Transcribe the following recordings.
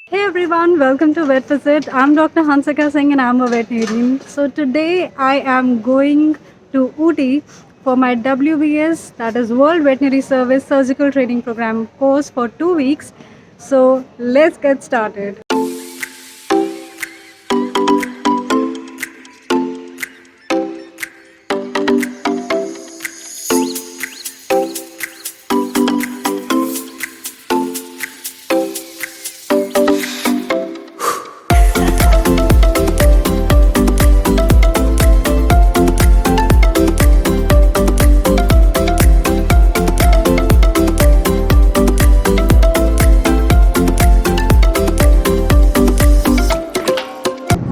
Hey everyone, welcome to Vet Visit. I'm Dr. Hansika Singh and I'm a veterinarian. So today I am going to Ooty for my WVS, that is World Veterinary Service Surgical Training Program course for 2 weeks. So let's get started.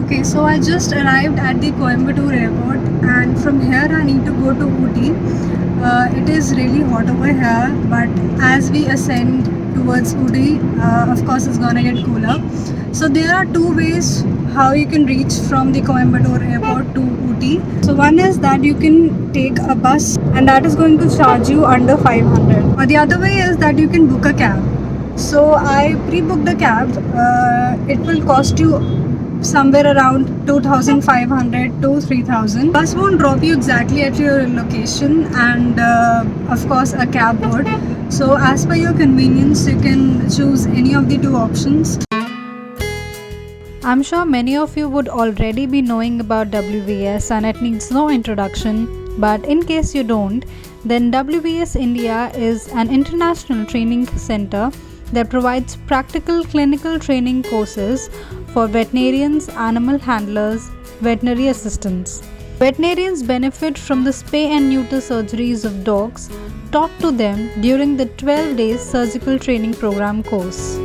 Okay, so I just arrived at the Coimbatore airport and from here I need to go to Ooty. It is really hot over here, but as we ascend towards Ooty, of course it's gonna get cooler. So there are two ways how you can reach from the Coimbatore airport to Ooty. So one is that you can take a bus and that is going to charge you under 500. Or the other way is that you can book a cab. So I pre-booked the cab. It will cost you somewhere around 2,500 to 3,000. Bus won't drop you exactly at your location, and of course a cab would. So as per your convenience, you can choose any of the two options. I'm sure many of you would already be knowing about WVS and it needs no introduction, but in case you don't, then WVS India is an international training center that provides practical clinical training courses for veterinarians, animal handlers, veterinary assistants. Veterinarians benefit from the spay and neuter surgeries of dogs taught to them during the 12 days surgical training program course.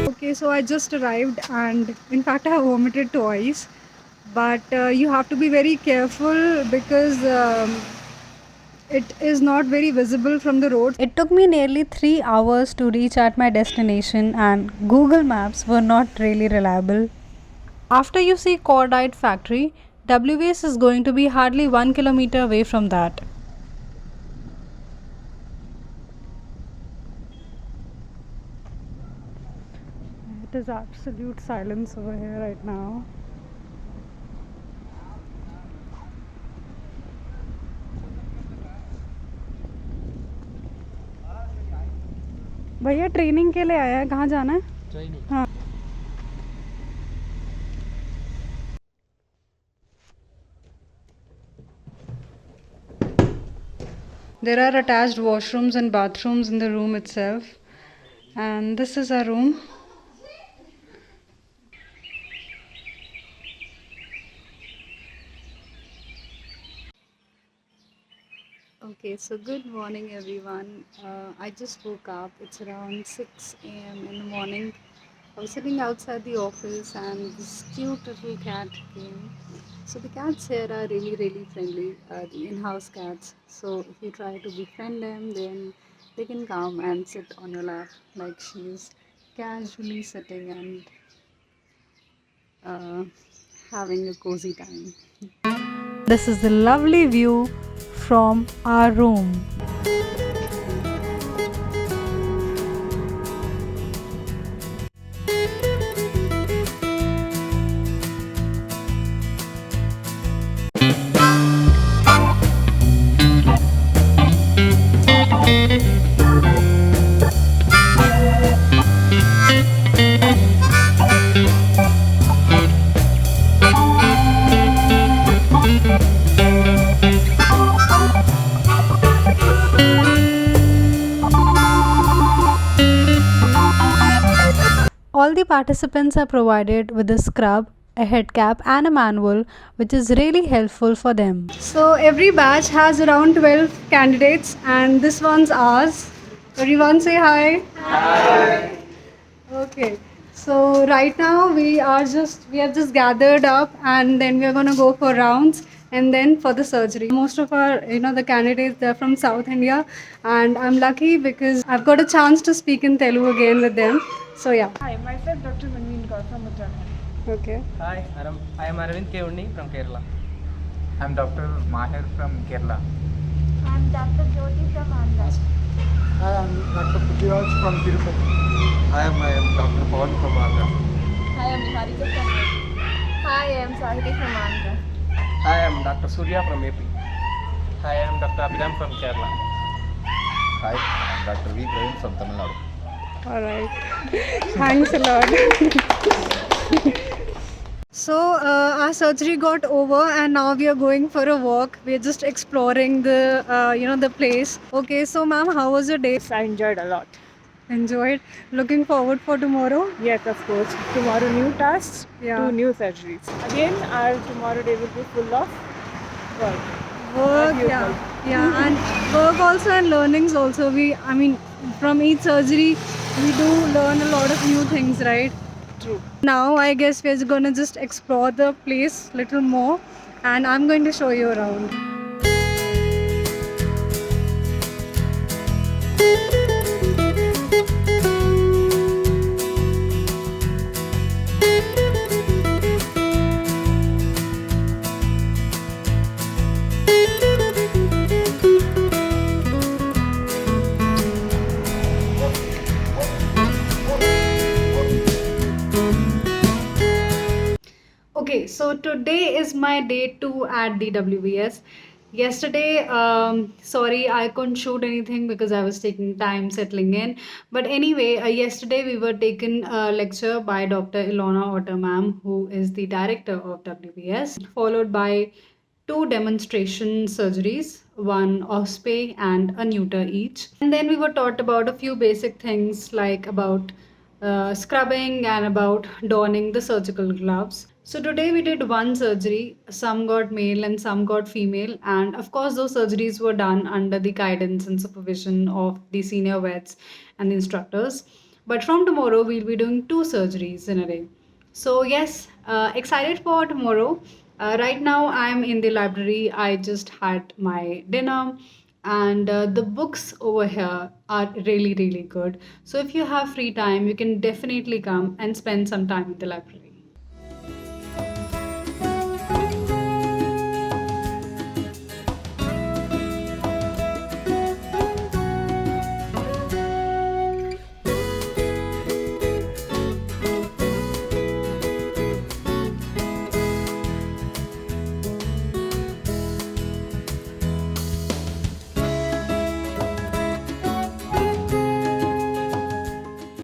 Okay, so I just arrived and in fact I have vomited twice, but you have to be very careful because it is not very visible from the road. It took me nearly 3 hours to reach at my destination and Google Maps were not really reliable. After you see Cordite factory, WVS is going to be hardly 1 kilometer away from that. It is absolute silence over here right now. भैया training के लिए आया है, कहाँ जाना है? Training हाँ. There are attached washrooms and bathrooms in the room itself, and this is our room. Okay, so good morning everyone. I just woke up. It's around 6 a.m. in the morning. I was sitting outside the office and this cute little cat came. So the cats here are really friendly, the in-house cats. So if you try to befriend them, then they can come and sit on your lap like she's casually sitting and having a cozy time. This is the lovely view from our room. All the participants are provided with a scrub, a head cap and a manual, which is really helpful for them. So every batch has around 12 candidates and this one's ours. Everyone say hi. Hi. Okay. So right now we have just gathered up and then we are going to go for rounds and then for the surgery. Most of our, the candidates, they're from South India and I'm lucky because I've got a chance to speak in Telugu again with them. So yeah. Hi, myself Dr. Manveen Kaur from Uttarakhand. Okay. Hi, I am Arvind Keuni from Kerala. I'm Dr. Maher from Kerala. I'm Dr. Jyoti from Andhra. I am Dr. Prithviraj from Tirupati. I am Dr. Pawan from Andhra. Hi, I'm Niharika from AP. Hi, I'm Sahiti from Andhra. Hi, I'm Dr. Surya from AP. Hi, I am Dr. Abhidham from Kerala. Hi, I'm Dr. V. Praveen from Tamil Nadu. All right. Thanks a lot. So our surgery got over, and now we are going for a walk. We are just exploring the place. Okay, so ma'am, how was your day? Yes, I enjoyed a lot. Enjoyed. Looking forward for tomorrow. Yes, of course. Tomorrow, new tasks, Yeah. 2 new surgeries. Again, our tomorrow day will be full of work. Work, As yeah, usual. yeah, and work also and learnings also. I mean, from each surgery, we do learn a lot of new things, right? True. Now I guess we're gonna just explore the place little more, and I'm going to show you around. Okay, so today is my day 2 at the WVS. Yesterday, sorry, I couldn't shoot anything because I was taking time settling in. But anyway, yesterday we were taken a lecture by Dr. Ilona Ottermam, who is the director of WVS, followed by 2 demonstration surgeries, one OSPE and a neuter each. And then we were taught about a few basic things like about scrubbing and about donning the surgical gloves. So today we did one surgery. Some got male and some got female, and of course those surgeries were done under the guidance and supervision of the senior vets and the instructors. But from tomorrow we'll be doing 2 surgeries in a day. So yes, excited for tomorrow. Right now I'm in the library. I just had my dinner, and the books over here are really really good. So if you have free time, you can definitely come and spend some time in the library.